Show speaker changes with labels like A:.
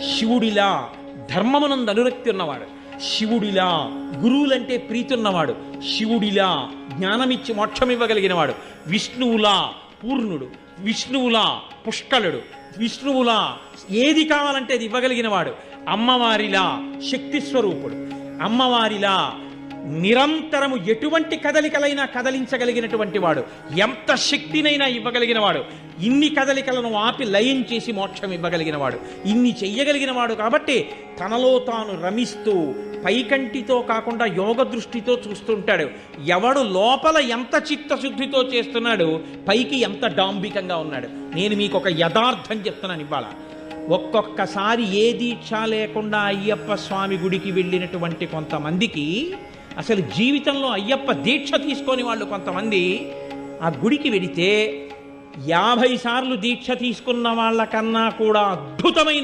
A: శివుడిలా ధర్మమునందు అనురక్తి ఉన్నవాడు, శివుడిలా గురువులంటే ప్రీతి ఉన్నవాడు, శివుడిలా జ్ఞానమిచ్చి మోక్షం ఇవ్వగలిగినవాడు, విష్ణువులా పూర్ణుడు, విష్ణువులా పుష్కలుడు, విష్ణువులా ఏది కావాలంటే అది ఇవ్వగలిగినవాడు, అమ్మవారిలా శక్తి స్వరూపుడు, అమ్మవారిలా నిరంతరము ఎటువంటి కదలికలైనా కదలించగలిగినటువంటి వాడు, ఎంత శక్తినైనా ఇవ్వగలిగినవాడు, ఇన్ని కదలికలను ఆపి లయం చేసి మోక్షం ఇవ్వగలిగినవాడు, ఇన్ని చెయ్యగలిగినవాడు. కాబట్టి తనలో తాను రమిస్తూ పైకంటితో కాకుండా యోగ దృష్టితో చూస్తుంటాడు. ఎవడు లోపల ఎంత చిత్తశుద్ధితో చేస్తున్నాడు, పైకి ఎంత డాంబికంగా ఉన్నాడు. నేను మీకు ఒక యథార్థం చెప్తున్నాను ఇవాళ. ఒక్కొక్కసారి ఏ దీక్ష లేకుండా అయ్యప్ప స్వామి గుడికి వెళ్ళినటువంటి కొంతమందికి అసలు జీవితంలో అయ్యప్ప దీక్ష తీసుకొని వాళ్ళు కొంతమంది ఆ గుడికి వెడితే 50 సార్లు దీక్ష తీసుకున్న వాళ్ళకన్నా కూడా అద్భుతమైన